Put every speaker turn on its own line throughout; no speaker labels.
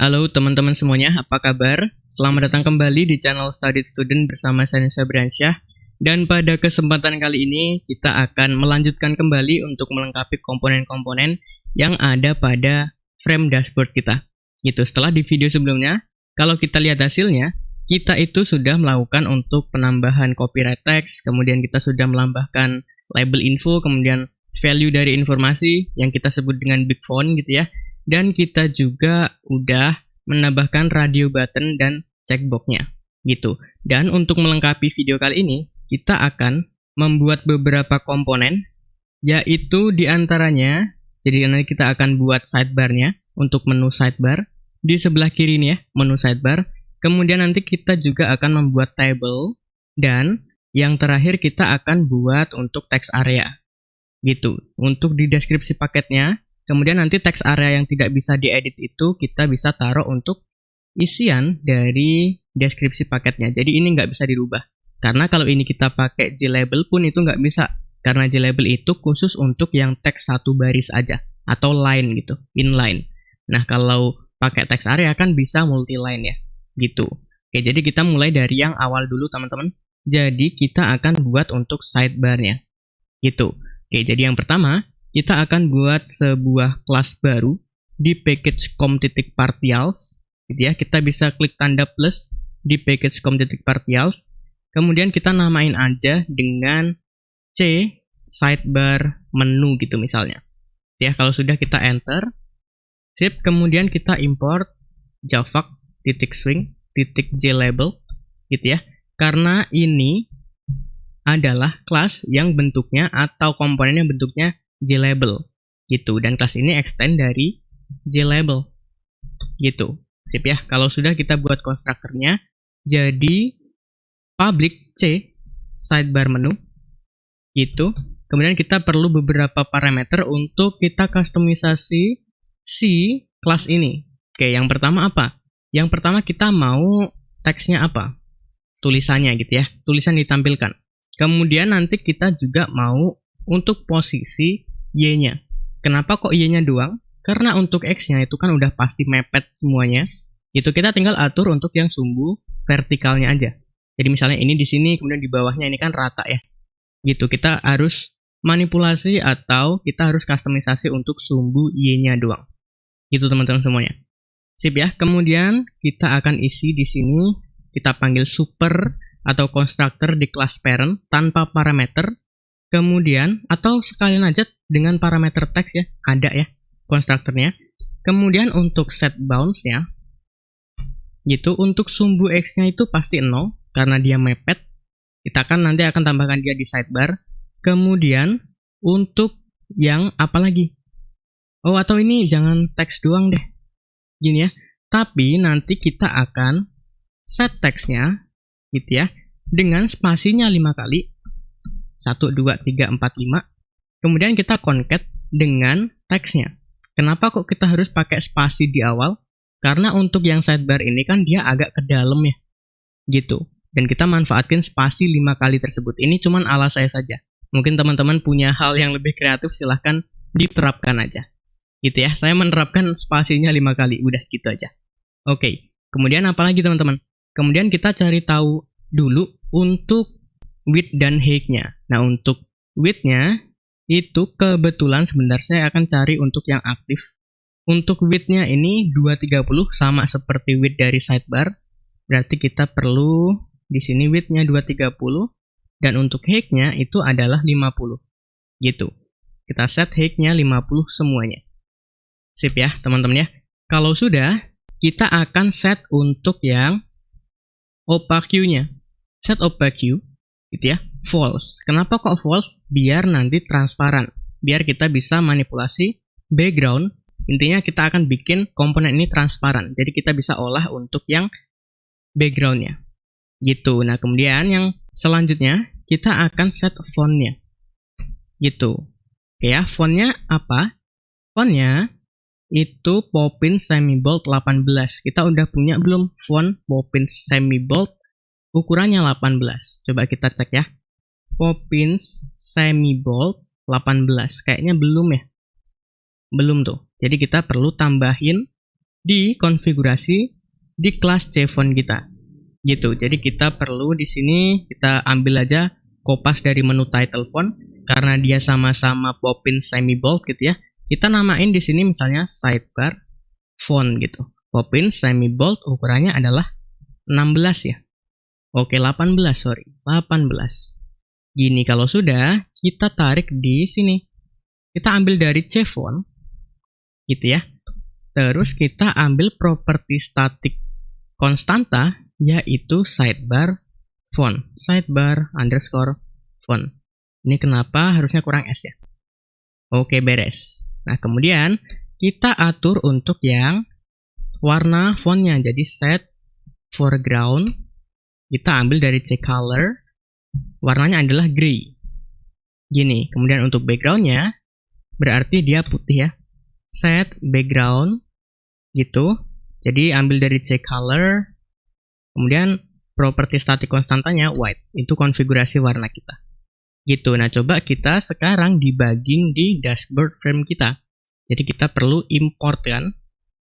Halo teman-teman semuanya, apa kabar? Selamat datang kembali di channel Studied Student bersama saya Nisa Briansyah. Dan pada kesempatan kali ini, kita akan melanjutkan kembali untuk melengkapi komponen-komponen yang ada pada frame dashboard kita. Gitu, setelah di video sebelumnya, kalau kita lihat hasilnya, kita itu sudah melakukan untuk penambahan copyright text, kemudian kita sudah menambahkan label info, kemudian value dari informasi yang kita sebut dengan big font gitu ya. Dan kita juga udah menambahkan radio button dan checkbox-nya gitu. Dan untuk melengkapi video kali ini, kita akan membuat beberapa komponen, yaitu diantaranya, jadi nanti kita akan buat sidebar-nya untuk menu sidebar. Di sebelah kiri nih ya, menu sidebar. Kemudian nanti kita juga akan membuat table, dan yang terakhir kita akan buat untuk text area gitu. Untuk di deskripsi paketnya, kemudian nanti text area yang tidak bisa diedit itu kita bisa taruh untuk isian dari deskripsi paketnya. Jadi ini nggak bisa dirubah. Karena kalau ini kita pakai JLabel pun itu nggak bisa. Karena JLabel itu khusus untuk yang teks satu baris aja. Atau line gitu, inline. Nah kalau pakai text area kan bisa multi-line ya. Gitu. Oke, jadi kita mulai dari yang awal dulu teman-teman. Jadi kita akan buat untuk sidebar-nya. Gitu. Oke, jadi yang pertama, kita akan buat sebuah kelas baru di package com.partials gitu ya. Kita bisa klik tanda plus di package com.partials. Kemudian kita namain aja dengan C sidebar menu gitu misalnya. Ya, kalau sudah kita enter, sip, kemudian kita import javac.swing.jlabel gitu ya. Karena ini adalah kelas yang bentuknya atau komponennya bentuknya JLabel gitu, dan kelas ini extend dari JLabel gitu. Sip ya. Kalau sudah kita buat konstruktornya jadi public C sidebar menu gitu. Kemudian kita perlu beberapa parameter untuk kita customisasi si kelas ini. Oke, yang pertama apa? Yang pertama kita mau teksnya apa? Tulisannya gitu ya. Tulisan ditampilkan. Kemudian nanti kita juga mau untuk posisi Y-nya. Kenapa kok Y-nya doang? Karena untuk X-nya itu kan udah pasti mepet semuanya. Itu kita tinggal atur untuk yang sumbu vertikalnya aja. Jadi misalnya ini di sini, kemudian di bawahnya ini kan rata ya. Gitu, kita harus manipulasi atau kita harus customisasi untuk sumbu Y-nya doang. Gitu teman-teman semuanya. Sip ya. Kemudian kita akan isi di sini, kita panggil super atau constructor di kelas parent tanpa parameter. Kemudian, atau sekalian aja dengan parameter teks ya, ada ya konstruktornya. Kemudian untuk set bounds-nya, gitu, untuk sumbu X-nya itu pasti 0, karena dia mepet. Kita kan nanti akan tambahkan dia di sidebar. Kemudian, untuk yang apa lagi? Oh, atau ini jangan teks doang deh. Gini ya, tapi nanti kita akan set teksnya, gitu ya, dengan spasinya 5 kali. 1, 2, 3, 4, 5. Kemudian kita concat dengan teksnya. Kenapa kok kita harus pakai spasi di awal? Karena untuk yang sidebar ini kan dia agak ke dalam ya. Gitu. Dan kita manfaatkan spasi 5 kali tersebut. Ini cuman ala saya saja. Mungkin teman-teman punya hal yang lebih kreatif, silahkan diterapkan aja. Gitu ya. Saya menerapkan spasinya 5 kali. Udah gitu aja. Oke. Kemudian apa lagi teman-teman? Kemudian kita cari tahu dulu untuk width dan height-nya. Nah, untuk width-nya itu kebetulan sebentar saya akan cari untuk yang aktif. Untuk width-nya ini 230 sama seperti width dari sidebar. Berarti kita perlu di sini width-nya 230 dan untuk height-nya itu adalah 50. Gitu. Kita set height-nya 50 semuanya. Sip ya, teman-teman ya. Kalau sudah, kita akan set untuk yang opaque-nya. Set opaque gitu ya, false. Kenapa kok false? Biar nanti transparan. Biar kita bisa manipulasi background. Intinya kita akan bikin komponen ini transparan. Jadi kita bisa olah untuk yang backgroundnya. Gitu. Nah, kemudian yang selanjutnya kita akan set fontnya. Gitu. Oke ya, fontnya apa? Fontnya itu Poppins Semi Bold 18. Kita udah punya belum font Poppins Semi Bold? Ukurannya 18. Coba kita cek ya. Poppins Semi Bold 18. Kayaknya belum ya. Belum tuh. Jadi kita perlu tambahin di konfigurasi di kelas cFont kita. Gitu. Jadi kita perlu di sini kita ambil aja kopas dari menu title font karena dia sama-sama Poppins semi bold gitu ya. Kita namain di sini misalnya sidebar font gitu. Poppins semi bold ukurannya adalah 16 ya. Oke, 18 sorry. 18. Gini, kalau sudah, kita tarik di sini. Kita ambil dari cFont, gitu ya. Terus kita ambil properti static konstanta, yaitu sidebar font. Sidebar underscore font. Ini kenapa harusnya kurang S ya? Oke, beres. Nah, kemudian kita atur untuk yang warna fontnya. Jadi set foreground. Kita ambil dari ccolor. Warnanya adalah gray. Gini, kemudian untuk backgroundnya berarti dia putih ya. Set background gitu. Jadi ambil dari ccolor. Kemudian properti static konstantanya white. Itu konfigurasi warna kita. Gitu. Nah, coba kita sekarang debugging di dashboard frame kita. Jadi kita perlu import kan.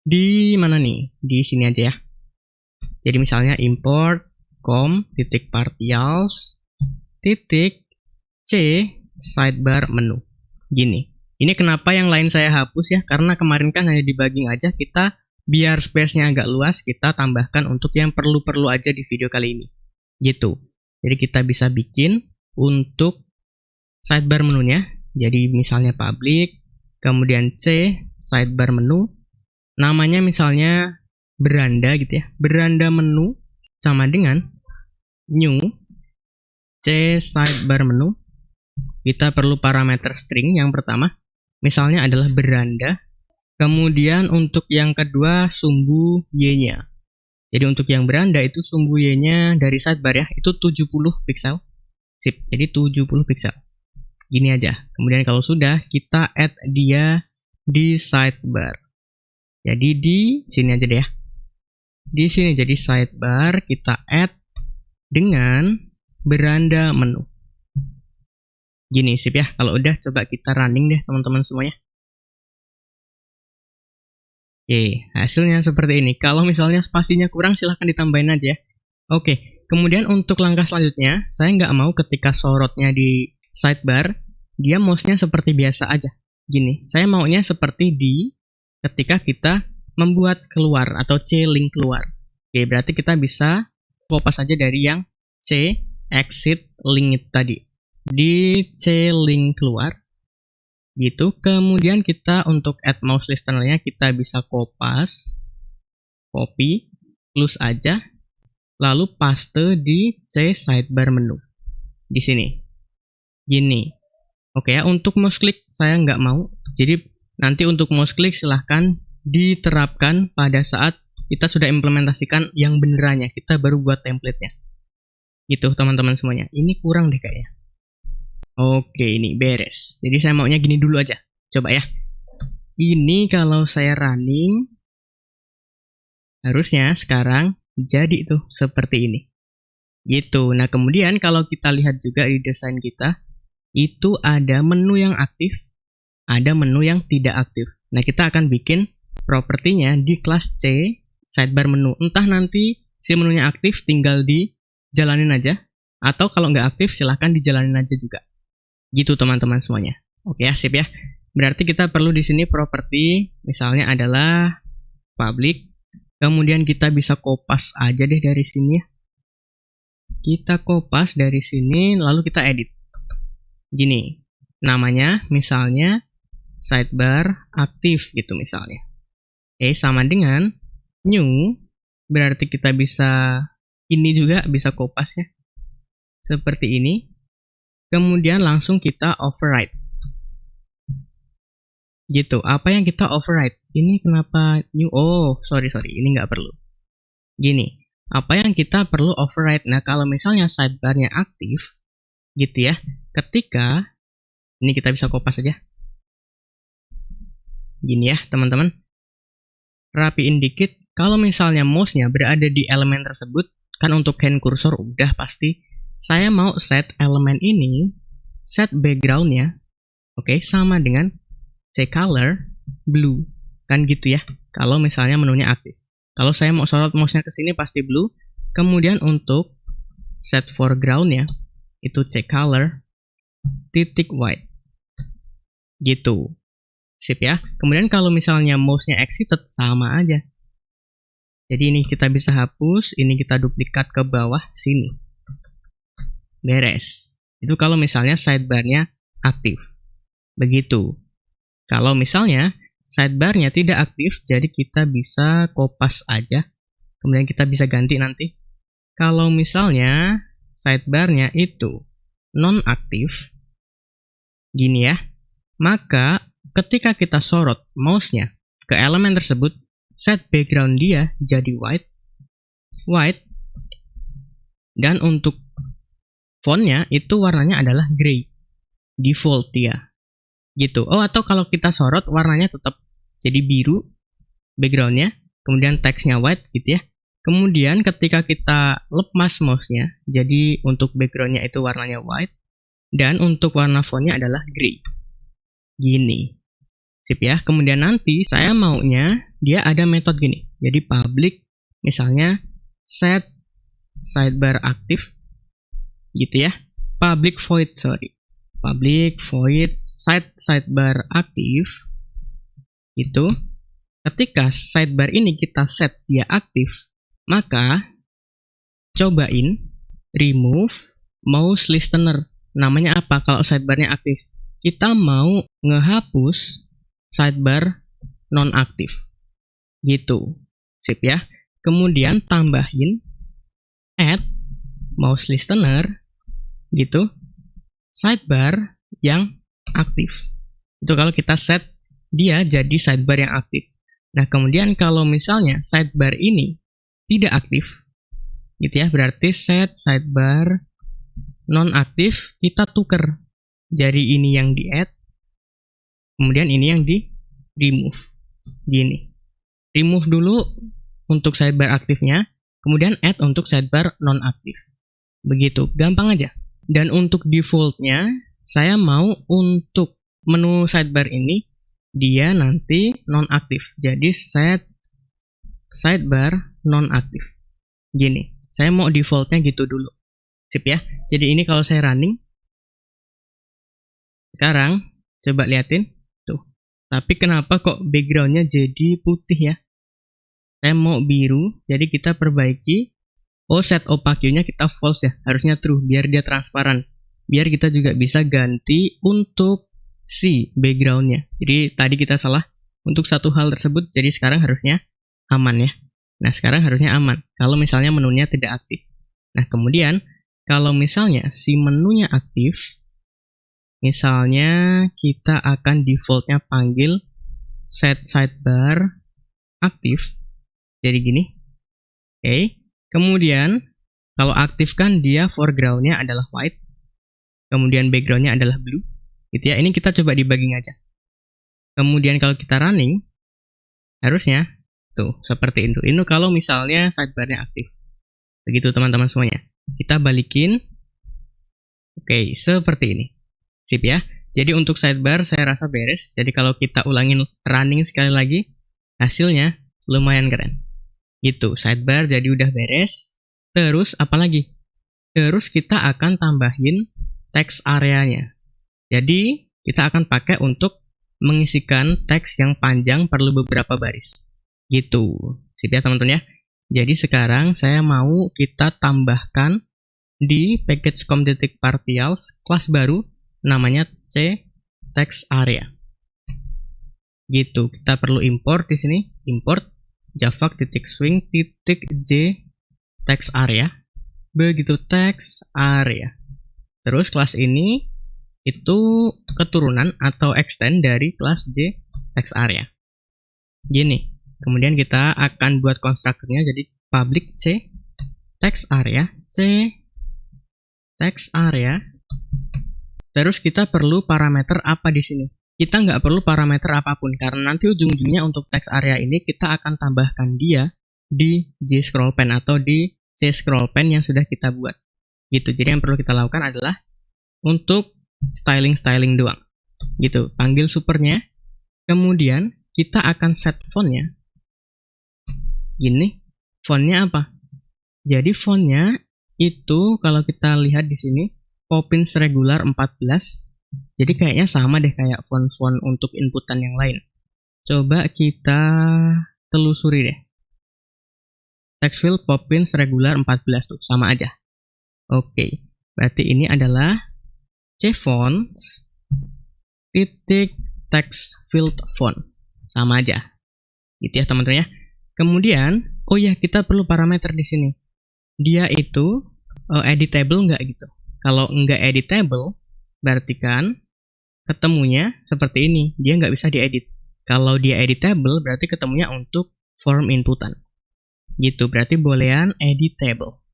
Di mana nih? Di sini aja ya. Jadi misalnya import com.partials C sidebar menu. Gini. Ini kenapa yang lain saya hapus ya? Karena kemarin kan hanya debugging aja. Kita biar space-nya agak luas, kita tambahkan untuk yang perlu-perlu aja di video kali ini. Gitu. Jadi kita bisa bikin untuk sidebar menunya. Jadi misalnya public, kemudian C sidebar menu. Namanya misalnya beranda gitu ya. Beranda menu sama dengan new C sidebar menu. Kita perlu parameter string yang pertama. Misalnya adalah beranda. Kemudian untuk yang kedua sumbu Y-nya. Jadi untuk yang beranda itu sumbu Y-nya dari sidebar ya. Itu 70 pixel. Sip. Jadi 70 pixel. Gini aja. Kemudian kalau sudah kita add dia di sidebar. Jadi di sini aja deh ya. Di sini jadi sidebar kita add dengan beranda menu. Gini sip ya. Kalau udah coba kita running deh teman-teman semuanya. Oke, hasilnya seperti ini. Kalau misalnya spasinya kurang silahkan ditambahin aja ya. Oke, kemudian untuk langkah selanjutnya, saya nggak mau ketika sorotnya di sidebar, dia mouse-nya seperti biasa aja. Gini, saya maunya seperti di ketika kita membuat keluar atau C-link keluar. Oke, berarti kita bisa kopas aja dari yang C exit link tadi. Di C-link keluar. Gitu. Kemudian kita untuk add mouse listener-nya kita bisa kopas, copy, close aja, lalu paste di C sidebar menu. Di sini. Gini. Oke ya, untuk mouse click saya nggak mau. Jadi nanti untuk mouse click silahkan diterapkan pada saat kita sudah implementasikan yang benerannya. Kita baru buat template-nya. Gitu teman-teman semuanya. Ini kurang deh kayaknya. Oke, ini beres. Jadi saya maunya gini dulu aja. Coba ya. Ini kalau saya running, harusnya sekarang jadi tuh seperti ini. Gitu. Nah, kemudian kalau kita lihat juga di desain kita, itu ada menu yang aktif, ada menu yang tidak aktif. Nah, kita akan bikin propertinya di kelas C, sidebar menu. Entah nanti si menunya aktif tinggal dijalanin aja, atau kalau nggak aktif silahkan dijalanin aja juga. Gitu teman-teman semuanya. Oke ya, sip ya. Berarti kita perlu di sini properti misalnya adalah public. Kemudian kita bisa kopas aja deh dari sini ya. Kita kopas dari sini lalu kita edit. Gini. Namanya misalnya sidebar aktif gitu misalnya. Oke, sama dengan new. Berarti kita bisa ini juga bisa kopas ya. Seperti ini. Kemudian langsung kita override. Gitu. Apa yang kita override? Ini kenapa new? Oh, sorry. Ini nggak perlu. Gini. Apa yang kita perlu override? Nah, kalau misalnya sidebarnya aktif, gitu ya. Ketika, ini kita bisa kopas aja. Gini ya, teman-teman. Rapiin dikit. Kalau misalnya mouse-nya berada di elemen tersebut, kan untuk hand cursor udah pasti. Saya mau set elemen ini, set background-nya, oke, sama dengan ccolor blue, kan gitu ya. kalau misalnya menunya aktif. Kalau saya mau sorot mouse-nya ke sini pasti blue. Kemudian untuk set foreground-nya itu check color titik white. Gitu. Sip ya. Kemudian kalau misalnya mouse-nya exited sama aja. Jadi ini kita bisa hapus, ini kita duplikat ke bawah sini. Beres. Itu kalau misalnya sidebar-nya aktif. Begitu. Kalau misalnya sidebar-nya tidak aktif, jadi kita bisa kopas aja. Kemudian kita bisa ganti nanti. Kalau misalnya sidebar-nya itu non-aktif, gini ya, maka ketika kita sorot mouse-nya ke elemen tersebut, set background dia jadi white, dan untuk font-nya itu warnanya adalah gray, default dia. Gitu. Oh, atau kalau kita sorot warnanya tetap jadi biru backgroundnya, kemudian teksnya white gitu ya. Kemudian ketika kita lepas mouse-nya, jadi untuk backgroundnya itu warnanya white, dan untuk warna font-nya adalah gray. Gini. Sip ya. Kemudian nanti saya maunya dia ada metode gini. Jadi public, misalnya set sidebar aktif, gitu ya. Public void set sidebar aktif. Itu ketika sidebar ini kita set dia aktif, maka cobain remove mouse listener. Namanya apa kalau sidebarnya aktif? Kita mau ngehapus sidebar non-aktif. Gitu. Sip ya. Kemudian tambahin add mouse listener gitu. Sidebar yang aktif. Itu kalau kita set dia jadi sidebar yang aktif. Nah, kemudian kalau misalnya sidebar ini tidak aktif, gitu ya, berarti set sidebar non-aktif, kita tuker. Jadi ini yang di-add, kemudian ini yang di-remove. Gini. Remove dulu untuk sidebar aktifnya, kemudian add untuk sidebar non-aktif. Begitu, gampang aja. Dan untuk defaultnya, saya mau untuk menu sidebar ini, dia nanti non-aktif. Jadi set sidebar non-aktif. Gini, saya mau defaultnya gitu dulu. Sip ya. Jadi ini kalau saya running, sekarang coba liatin. Tuh. Tapi kenapa kok backgroundnya jadi putih ya? Saya mau biru, jadi kita perbaiki. Oh, set opaque-nya kita false ya, harusnya true biar dia transparan. Biar kita juga bisa ganti untuk si background-nya. Jadi tadi kita salah untuk satu hal tersebut, jadi sekarang harusnya aman ya. Nah, sekarang harusnya aman kalau misalnya menunya tidak aktif. Nah, kemudian kalau misalnya si menunya aktif, misalnya kita akan defaultnya panggil set sidebar aktif. Jadi gini. Oke. Kemudian, kalau aktif kan dia foreground-nya adalah white, kemudian background-nya adalah blue, gitu ya. Ini kita coba debugging aja. Kemudian kalau kita running, harusnya tuh seperti itu. Ini kalau misalnya sidebar-nya aktif. Begitu teman-teman semuanya. Kita balikin. Oke, seperti ini. Sip ya. Jadi untuk sidebar saya rasa beres. Jadi kalau kita ulangin running sekali lagi, hasilnya lumayan keren. Itu sidebar jadi udah beres. Terus apa lagi? Terus kita akan tambahin teks areanya. Jadi kita akan pakai untuk mengisikan teks yang panjang perlu beberapa baris. Gitu. Sip ya teman-teman ya. Jadi sekarang saya mau kita tambahkan di package com.partials kelas baru namanya C text area. Gitu. Kita perlu import di sini. Import java.swing.j text area. Begitu text area. Terus kelas ini itu keturunan atau extend dari kelas J text area. Gini. Kemudian kita akan buat konstruktornya jadi public C text area, C text area. Terus kita perlu parameter apa di sini? Kita nggak perlu parameter apapun karena nanti ujung-ujungnya untuk text area ini kita akan tambahkan dia di J scroll pen atau di C scroll pen yang sudah kita buat. Gitu. Jadi yang perlu kita lakukan adalah untuk styling doang. Gitu. Panggil supernya. Kemudian kita akan set fontnya Ini fontnya apa? Jadi fontnya itu kalau kita lihat di sini Poppins regular 14. Jadi kayaknya sama deh kayak font-font untuk inputan yang lain. Coba kita telusuri deh. Text field Poppins regular 14 tuh sama aja. Oke, berarti ini adalah cfonts titik text field font. Sama aja. Gitu ya teman-teman ya. Kemudian, oh ya kita perlu parameter di sini. Dia itu editable nggak gitu. Kalau nggak editable, berarti kan ketemunya seperti ini. Dia nggak bisa diedit. Kalau dia editable, berarti ketemunya untuk form inputan. Gitu, berarti boolean editable.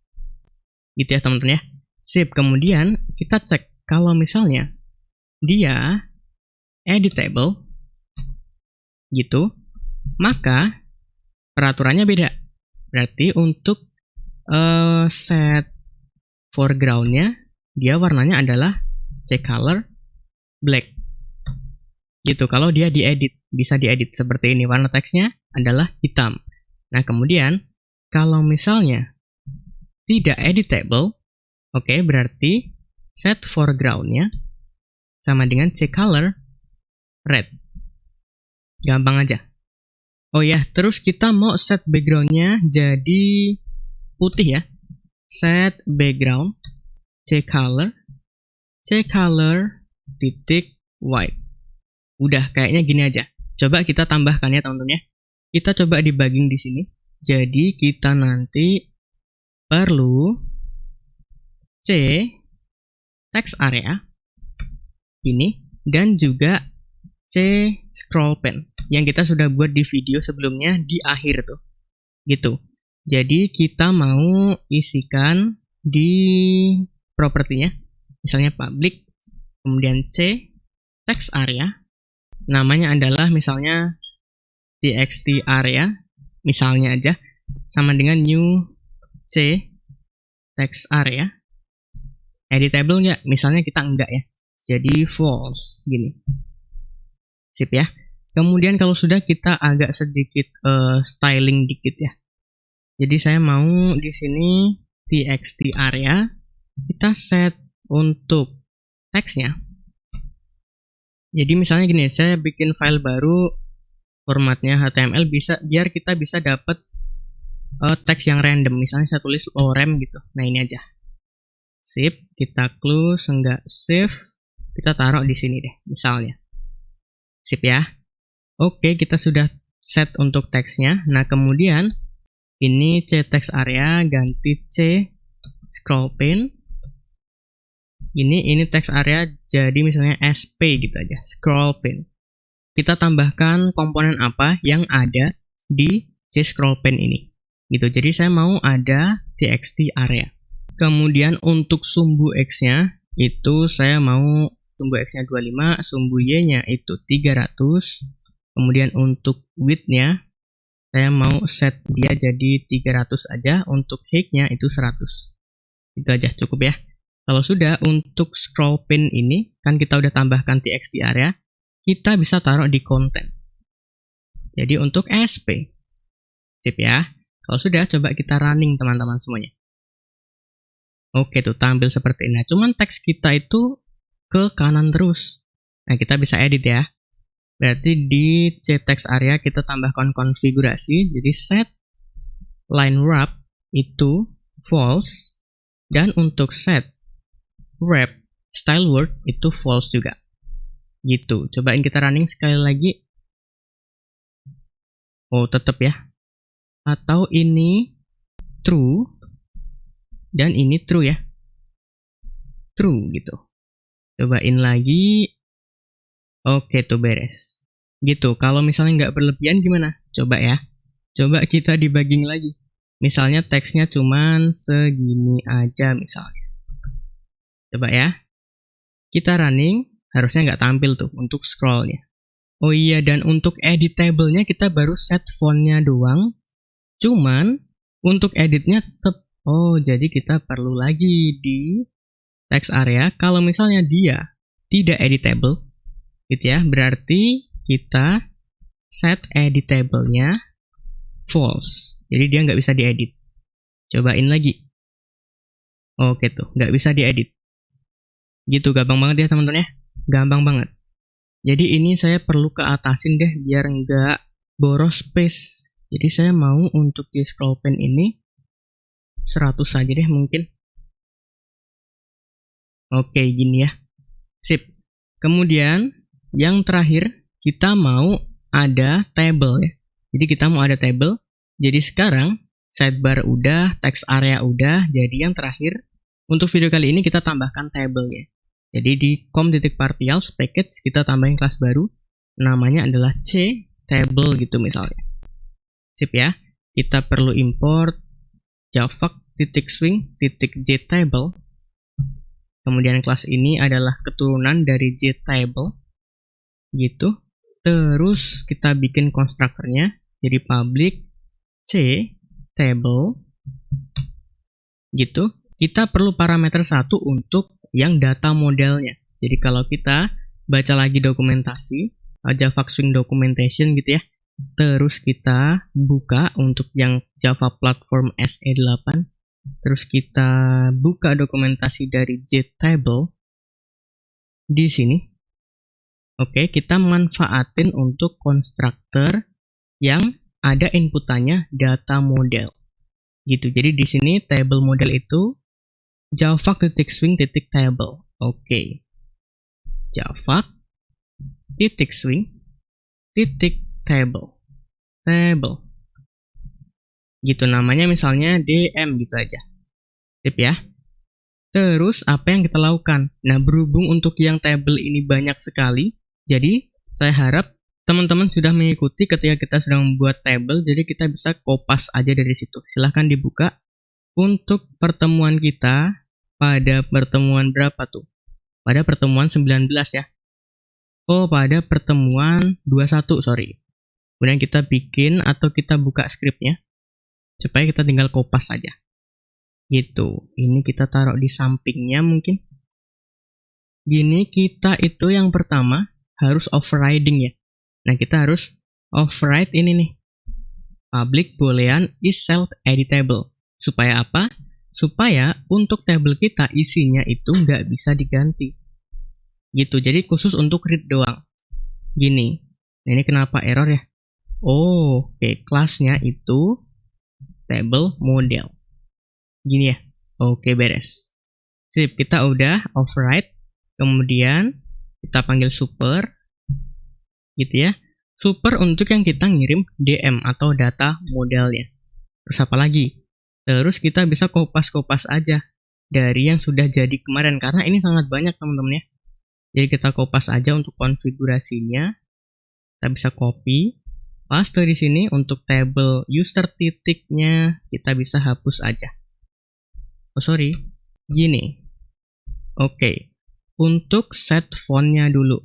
Gitu ya teman-teman ya. Sip, kemudian kita cek kalau misalnya dia editable, gitu, maka peraturannya beda. Berarti untuk set foreground-nya dia warnanya adalah ccolor black. Gitu, kalau dia diedit, bisa diedit seperti ini. Warna teksnya adalah hitam. Nah, kemudian kalau misalnya tidak editable, oke, berarti set foreground-nya sama dengan ccolor red. Gampang aja. Oh ya, terus kita mau set background-nya jadi putih ya. Set background ccolor titik white. Udah, kayaknya gini aja. Coba kita tambahkan ya teman-teman ya. Kita coba debugging di sini. Jadi kita nanti perlu C text area ini dan juga C scroll pen yang kita sudah buat di video sebelumnya di akhir tuh. Gitu. Jadi kita mau isikan di propertinya. Misalnya public, kemudian C text area. Namanya adalah misalnya txt area, misalnya aja, sama dengan new C text area. Editable nggak? Misalnya kita enggak ya. Jadi false, gini. Sip ya. Kemudian kalau sudah kita agak sedikit styling dikit ya. Jadi saya mau di sini txt area, kita set untuk teksnya. Jadi misalnya gini, saya bikin file baru, formatnya HTML bisa biar kita bisa dapat teks yang random. Misalnya saya tulis lorem gitu. Nah ini aja. Sip, kita close, enggak save, kita taruh di sini deh, misalnya. Sip ya. Oke, kita sudah set untuk teksnya. Nah kemudian ini C text area ganti C scroll pane. Ini text area jadi misalnya SP gitu aja, scroll pane. Kita tambahkan komponen apa yang ada di C scroll pane ini. Gitu. Jadi saya mau ada txt area. Kemudian untuk sumbu X-nya itu saya mau sumbu X-nya 25, sumbu Y-nya itu 300. Kemudian untuk width-nya saya mau set dia jadi 300 aja, untuk height-nya itu 100. Itu aja cukup ya. Kalau sudah, untuk scroll pane ini, kan kita udah tambahkan txt area, kita bisa taruh di content. Jadi untuk SP. Sip ya. Kalau sudah, coba kita running teman-teman semuanya. Oke tuh, tampil seperti ini. Nah, cuman teks kita itu ke kanan terus. Nah, kita bisa edit ya. Berarti di C text area kita tambahkan konfigurasi. Jadi set line wrap itu false. Dan untuk set wrap style word itu false juga. Gitu. Cobain kita running sekali lagi. Oh, tetap ya. Atau ini true dan ini true ya. True gitu. Cobain lagi. Oke tuh beres. Gitu. Kalau misalnya nggak berlebihan gimana? Coba ya. Coba kita debugging lagi. Misalnya teksnya cuman segini aja misalnya. Coba ya. Kita running, harusnya nggak tampil tuh untuk scrollnya. Oh iya, dan untuk editable-nya kita baru set font-nya doang. Cuman, untuk editnya tetap. Oh, jadi kita perlu lagi di text area. Kalau misalnya dia tidak editable, gitu ya, berarti kita set editable-nya false. Jadi dia nggak bisa diedit. Cobain lagi. Oke tuh, nggak bisa diedit. Gitu, gampang banget ya teman-teman ya. Gampang banget. Jadi ini saya perlu ke atasin deh biar nggak boros space. Jadi saya mau untuk di scroll pane ini 100 saja deh mungkin. Oke, gini ya. Sip. Kemudian yang terakhir kita mau ada table ya. Jadi kita mau ada table. Jadi sekarang sidebar udah, text area udah. Jadi yang terakhir untuk video kali ini kita tambahkan table-nya. Jadi di com.partials package kita tambahin kelas baru. Namanya adalah C table gitu misalnya. Sip ya. Kita perlu import java.swing.jtable. Kemudian kelas ini adalah keturunan dari jtable. Gitu. Terus kita bikin konstruktornya. Jadi public C table. Gitu. Kita perlu parameter 1 untuk yang data modelnya. Jadi kalau kita baca lagi dokumentasi, Java Swing Documentation gitu ya, terus kita buka untuk yang Java Platform SE8, terus kita buka dokumentasi dari JTable di sini. Oke, kita manfaatin untuk konstruktor yang ada inputannya data model. Gitu. Jadi di sini table model itu java.swing.table. Oke. Java.swing.table. Table. Gitu namanya misalnya DM gitu aja. Sip ya. Terus apa yang kita lakukan? Nah, berhubung untuk yang table ini banyak sekali, jadi saya harap teman-teman sudah mengikuti ketika kita sedang membuat table, jadi kita bisa kopas aja dari situ. Silahkan dibuka. Untuk pertemuan kita pada pertemuan berapa tuh? Pada pertemuan 19 ya. Oh, pada pertemuan 21, sorry. Kemudian kita bikin atau kita buka scriptnya supaya kita tinggal kopas saja. Gitu. Ini kita taruh di sampingnya mungkin. Gini, kita itu yang pertama harus overriding ya. Nah, kita harus override ini nih. Public boolean is self-editable. Supaya apa? Supaya untuk table kita isinya itu nggak bisa diganti. Gitu, jadi khusus untuk read doang. Gini, nah ini kenapa error ya? Oh, oke, kelasnya itu table model. Gini ya, oke beres. Sip, kita udah override. Kemudian kita panggil super. Gitu ya. Super untuk yang kita ngirim DM atau data modelnya. Terus apa lagi? Terus kita bisa kopas-kopas aja dari yang sudah jadi kemarin karena ini sangat banyak teman-teman ya. Jadi kita kopas aja untuk konfigurasinya. Kita bisa copy, paste di sini untuk table user titiknya kita bisa hapus aja. Oh sorry, gini. Oke, untuk set fontnya dulu.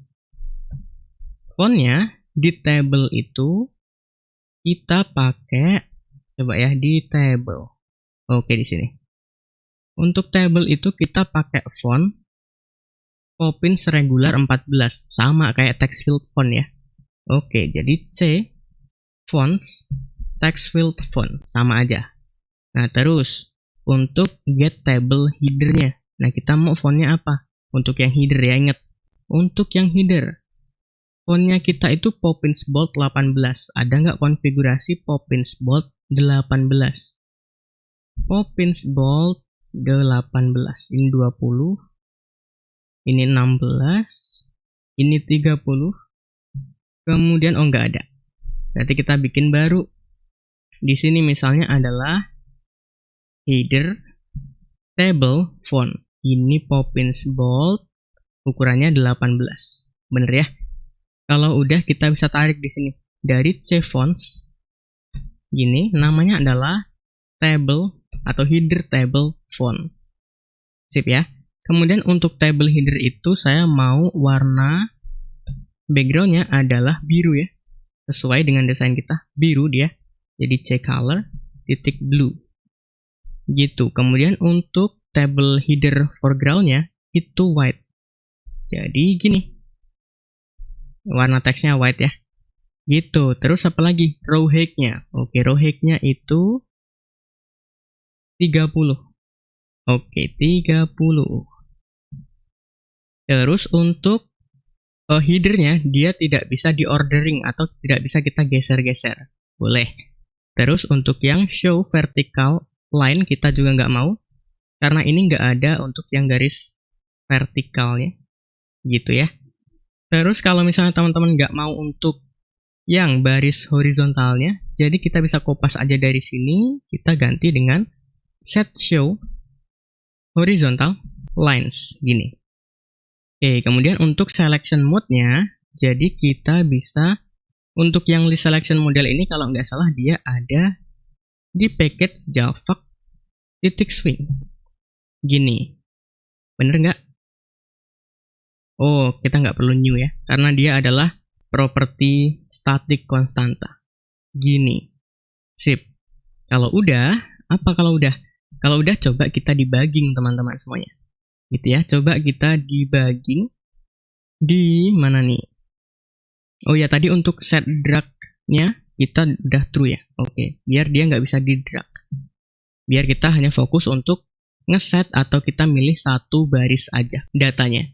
Fontnya di table itu kita pakai, coba ya di table. Oke, di sini. Untuk table itu kita pakai font Poppins regular 14, sama kayak text field font ya. Oke, jadi C fonts text field font sama aja. Nah, terus untuk get table header-nya. Nah, kita mau fontnya apa? Untuk yang header ya, ingat. Untuk yang header, fontnya kita itu Poppins bold 18. Ada nggak konfigurasi Poppins bold 18? Poppins bold 18, ini 20, ini 16, ini 30, kemudian oh nggak ada. Berarti kita bikin baru. Di sini misalnya adalah header table font. Ini Poppins bold, ukurannya 18. Bener ya? Kalau udah kita bisa tarik di sini dari C fonts. Gini, namanya adalah table atau header table font. Sip ya. Kemudian untuk table header itu saya mau warna backgroundnya adalah biru ya. Sesuai dengan desain kita, biru dia. Jadi C color titik blue. Gitu. Kemudian untuk table header foregroundnya itu white. Jadi gini. Warna teksnya white ya. Gitu. Terus apa lagi? Row height-nya. Oke, row height-nya itu 30. Oke, 30. Terus untuk header-nya, dia tidak bisa di-ordering atau tidak bisa kita geser-geser. Boleh. Terus untuk yang show vertical line kita juga nggak mau, karena ini nggak ada untuk yang garis vertikalnya. Gitu ya. Terus kalau misalnya teman-teman nggak mau untuk yang baris horizontalnya, jadi kita bisa kopas aja dari sini, kita ganti dengan set show horizontal lines, gini. Oke, kemudian untuk selection mode-nya, jadi kita bisa, untuk yang list selection model ini kalau nggak salah dia ada di package Java .swing. Gini, bener nggak? Oh, kita nggak perlu new ya, karena dia adalah property static konstanta. Gini, sip. Kalau udah, apa kalau udah? Kalau udah coba kita debugging teman-teman semuanya. Gitu ya, coba kita debugging di mana nih? Oh ya, tadi untuk set drag-nya kita udah true ya. Oke, biar dia nggak bisa di drag. Biar kita hanya fokus untuk ngeset atau kita milih satu baris aja datanya.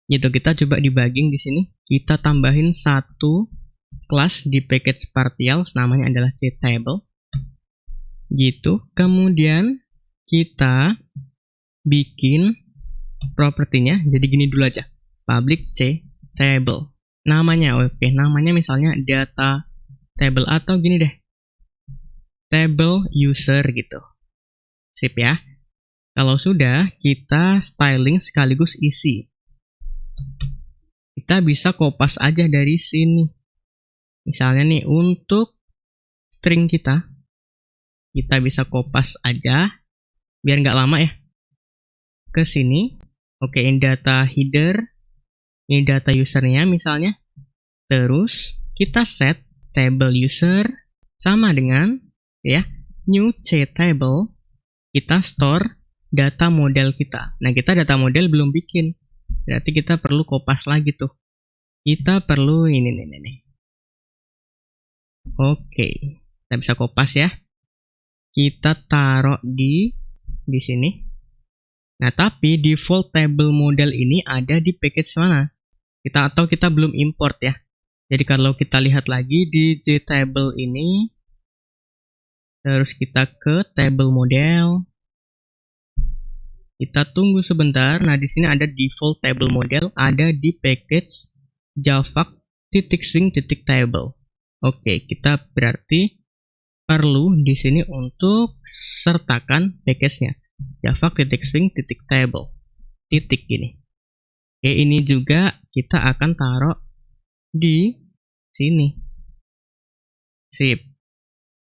Gitu, kita coba debugging di sini. Kita tambahin satu kelas di package partials, namanya adalah ctable. Gitu. Kemudian kita bikin propertinya, jadi gini dulu aja. Public ctable. Namanya, oke, namanya misalnya data table atau gini deh. Table user gitu. Sip ya. Kalau sudah, kita styling sekaligus isi. Kita bisa kopas aja dari sini. Misalnya nih, untuk string kita bisa kopas aja, biar nggak lama ya. Ke sini, oke, ini data header, ini data usernya misalnya. Terus, kita set table user sama dengan, ya, new ctable, kita store data model kita. Nah, kita data model belum bikin. Berarti kita perlu kopas lagi tuh. Kita perlu ini nih. Oke, kita bisa kopas ya. Kita taruh di sini. Nah, tapi default table model ini ada di package mana? Kita belum import ya. Jadi kalau kita lihat lagi di JTable ini, terus kita ke table model. Kita tunggu sebentar. Nah, di sini ada default table model, ada di package Java .swing .table. Oke, kita berarti perlu di sini untuk sertakan package-nya Java .swing .table. Titik gini. Oke, ini juga kita akan taruh di sini. Sip.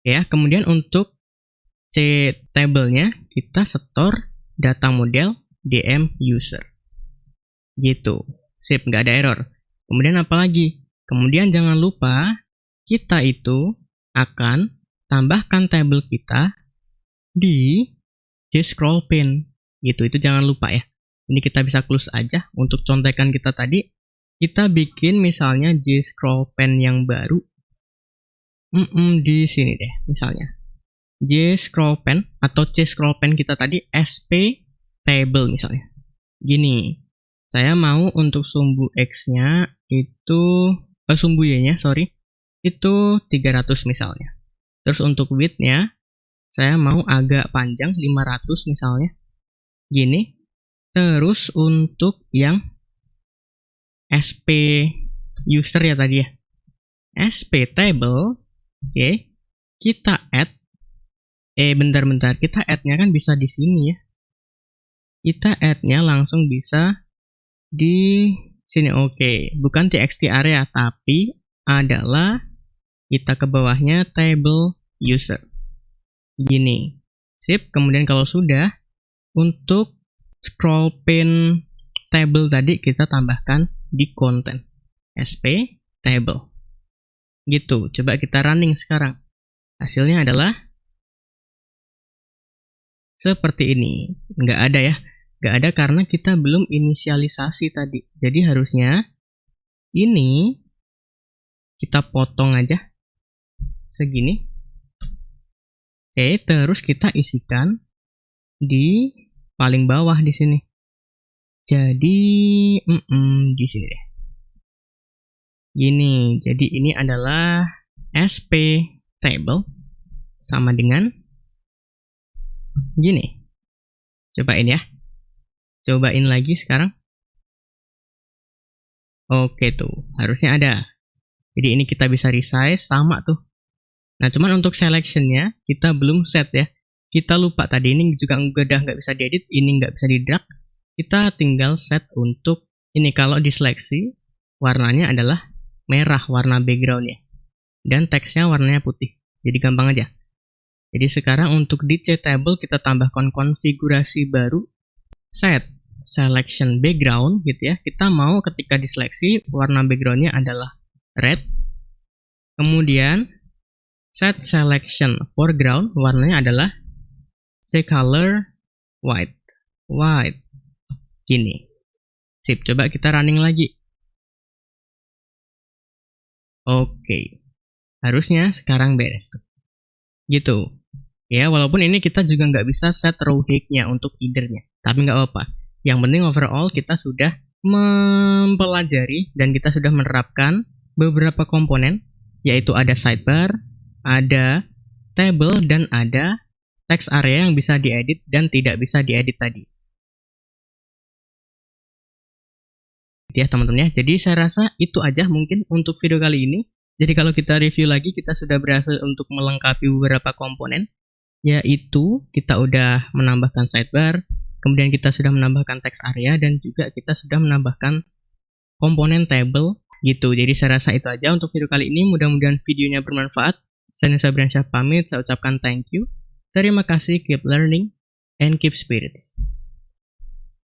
Ya, kemudian untuk ctable-nya kita store data model dm user. Gitu. Sip, nggak ada error. Kemudian apa lagi? Kemudian jangan lupa kita itu akan tambahkan table kita di jscroll pane. Gitu, itu jangan lupa ya. Ini kita bisa close aja. Untuk contekan kita tadi, kita bikin misalnya jscroll pane yang baru. Di sini deh, misalnya. jscroll pane atau cscroll pane kita tadi sp table misalnya. Gini, saya mau untuk sumbu x-nya itu sumbu y-nya, itu 300 misalnya. Terus untuk width-nya saya mau agak panjang 500 misalnya. Gini. Terus untuk yang sp user ya tadi ya. sp table, oke. Kita add bentar, kita add-nya kan bisa di sini ya. Kita add-nya langsung bisa di sini, oke. Bukan txt area, tapi adalah kita ke bawahnya table user. Gini. Sip, kemudian kalau sudah, untuk scroll pane table tadi kita tambahkan di content. sp table. Gitu, coba kita running sekarang. Hasilnya adalah seperti ini. Nggak ada ya. Nggak ada karena kita belum inisialisasi tadi. Jadi harusnya ini Kita potong aja segini. Oke, terus kita isikan di paling bawah di sini. Jadi di sini deh. Gini, jadi ini adalah SP table sama dengan gini. Cobain ya. Cobain lagi sekarang. Oke tuh, harusnya ada. Jadi ini kita bisa resize sama tuh. Nah, cuman untuk selectionnya kita belum set ya. Kita lupa tadi ini juga udah nggak bisa diedit, ini nggak bisa di-drag. Kita tinggal set untuk ini. Kalau diseleksi, warnanya adalah merah, warna backgroundnya. Dan teksnya warnanya putih. Jadi gampang aja. Jadi sekarang untuk di table kita tambahkan konfigurasi baru. Set selection background gitu ya. Kita mau ketika diseleksi, warna backgroundnya adalah red. Kemudian set selection foreground, warnanya adalah color white. Gini. Sip, coba kita running lagi. Oke. Harusnya sekarang beres tuh. Gitu. Ya, walaupun ini kita juga nggak bisa set row height-nya untuk either-nya. Tapi nggak apa-apa. Yang penting overall kita sudah mempelajari dan kita sudah menerapkan beberapa komponen, yaitu ada sidebar, ada table, dan ada text area yang bisa diedit dan tidak bisa diedit tadi. Ya teman-teman ya, jadi saya rasa itu aja mungkin untuk video kali ini. Jadi kalau kita review lagi, kita sudah berhasil untuk melengkapi beberapa komponen, yaitu kita udah menambahkan sidebar, kemudian kita sudah menambahkan text area, dan juga kita sudah menambahkan komponen table gitu. Jadi saya rasa itu aja untuk video kali ini. Mudah-mudahan videonya bermanfaat. Saya Nisa Bransyah pamit, saya ucapkan thank you. Terima kasih, keep learning and keep spirits.